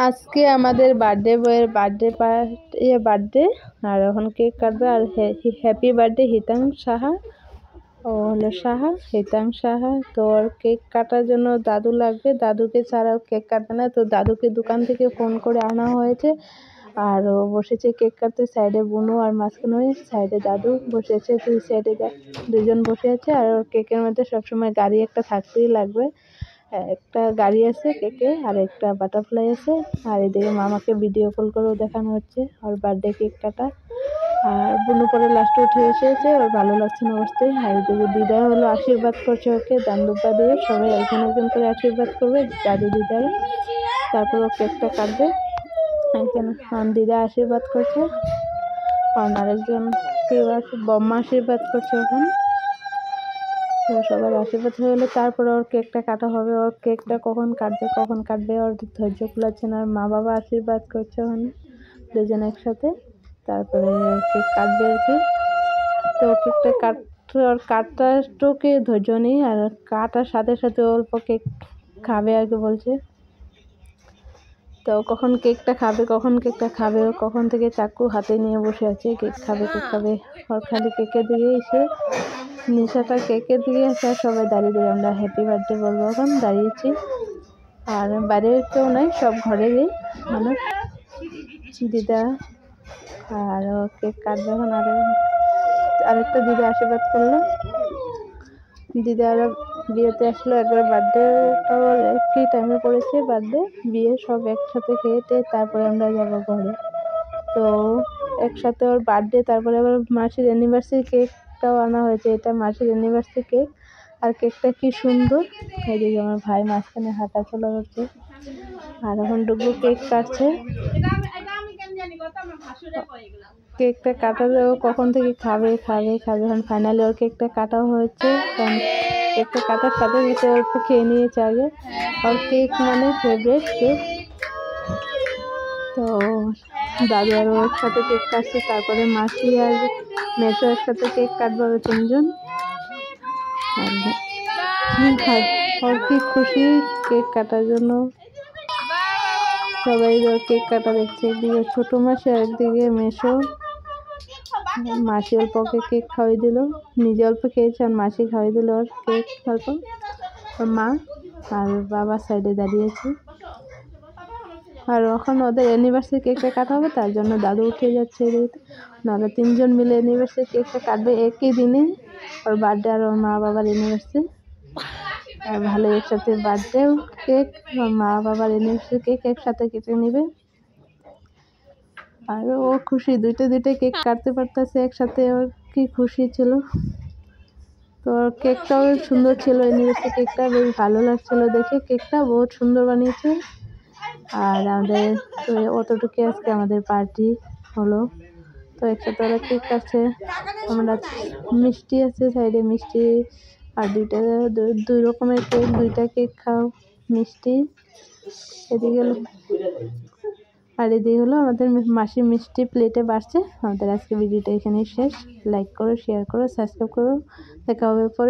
আজকে আমাদের বার্থডে বয়ের বার্থডে আর এখন কেক কাটবে। আর হ্যাপি বার্থডে হিতাং সাহা। ও হলো সাহা, হিতাং সাহা। তো ওর কেক কাটার জন্য দাদু লাগবে, দাদুকে ছাড়াও কেক কাটবে না। তো দাদুকে দোকান থেকে ফোন করে আনা হয়েছে। আর ও বসেছে কেক কাটতে, সাইডে বুনু আর মাঝখানে সাইডে দাদু বসেছে। দুই সাইডে দুজন বসে আছে। আর ওর কেকের মধ্যে সবসময় গাড়ি একটা থাকতেই লাগবে। একটা গাড়ি আছে কেকে, আর একটা বাটারফ্লাই আছে। আর এদিকে মামাকে ভিডিও কল করেও দেখানো হচ্ছে ওর বার্থডে কেক কাটা। আর বুনু পরে লাস্টে উঠে এসেছে, ওর ভালো লাগছে না বসতে। আর এদিকে দিদা হলো আশীর্বাদ করছে ওকে দানদুব্বা দিয়ে। সবাই একজন একজন করে আশীর্বাদ করবে দাদু দিদার। তারপর ও কেকটা কাটবে। একজন দিদা আশীর্বাদ করছে, আরেকজন কেউ বম্মা আশীর্বাদ করছে এখন। তো সবার আশীর্বাদ হয়ে গেলে তারপরে ওর কেকটা কাটা হবে। ওর কেকটা কখন কাটবে ওর ধৈর্য কুলাচ্ছে না। আর মা বাবা আশীর্বাদ করছে ওখানে দুজন একসাথে। তারপরে কেক কাটবে আর কি। তো কেকটা ওর কাটটাকে ধৈর্য নেই। আর কাটার সাথে সাথে অল্প কেক খাবে আর কি বলছে। তো কখন কেকটা খাবে ও কখন থেকে চাকু হাতে নিয়ে বসে আছে। কেক খাবে ওর খালি কেকের দিকে এসে নেশাটা কেকের দিকে আছে। আর সবাই দাঁড়িয়ে আমরা হ্যাপি বার্থডে বলবো এখন দাঁড়িয়েছি। আর বাইরে কেউ নাই, সব ঘরেরই মানুষ। দিদা আর ও কেক কাটবে এখন। আরেকটা দিদা আশীর্বাদ করলো। দিদা আর বিয়েতে আসলো একবার, বার্থডেটাও একই টাইমে পড়েছে বার্থডে বিয়ে সব একসাথে খেয়েতে। তারপরে আমরা যাবো ঘরে। তো একসাথে ওর বার্থডে, তারপরে আবার মাসির অ্যানিভার্সারি কেকটাও আনা হয়েছে। এটা মাসির অ্যানিভার্সারি কেক। আর কেকটা কি সুন্দর। এদিকে আমার ভাই মাঝখানে হাঁটা চলা করছে। আর এখন ডুগু কেক কাটছে। কেকটা কাটা কখন থেকে খাবে। এখন ফাইনালি ওর কেকটা কাটা হয়েছে। কারণ কেকটা কাটার সাথে সাথে অল্প খেয়ে নিয়েছে আগে। আর কেক মানে ফেভারিট কেক। তো দাদু আর একসাথে কেক কাটছে। তারপরে মাসি আর মেসো একসাথে কেক কাটবে তিনজন। আর কি খুশি কেক কাটার জন্য। সবাই কেক কাটা দেখছে। একদিকে ছোট মাসি আর একদিকে মেসো। মাসি অল্প ওকে কেক খাওয়াই দিল, নিজে অল্প খেয়েছে আর মাসি খাওয়াই দিল ওর কেক অল্প। ওর মা আর বাবা সাইডে দাঁড়িয়েছে। আর এখন ওদের অ্যানিভার্সারি কেকটা কাটা হবে, তার জন্য দাদু উঠে যাচ্ছে। নাহলে তিনজন মিলে অ্যানিভার্সারি কেকটা কাটবে একই দিনে। ওর বার্থডে আর ওর মা বাবার অ্যানিভার্সারি। আর ভালো একসাথে বার্থডে কেক ওর মা বাবার অ্যানিভার্সারি কেক একসাথে কেটে নেবে। আর ও খুশি, দুইটা কেক কাটতে পারতেছে একসাথে। ওর কি খুশি ছিল। তো কেকটাও সুন্দর ছিল, অ্যানিভার্সারি কেকটা বেশ ভালো লাগছিল দেখে। কেকটা বহুত সুন্দর বানিয়েছে। আর আমাদের তো অতটুকু আজকে আমাদের পার্টি হলো। তো একসাথে ওরা কেক কাটছে। আমরা মিষ্টি আছে সাইডে, মিষ্টি আর দুই রকমের কেক, দুইটা কেক খাও মিষ্টি। এদিকে হলো আমাদের মাসি মিষ্টি প্লেটে বাড়ছে। আমাদের আজকে ভিডিওটা এখানেই শেষ। লাইক করো, শেয়ার করো, সাবস্ক্রাইব করো। দেখা হবে পরে।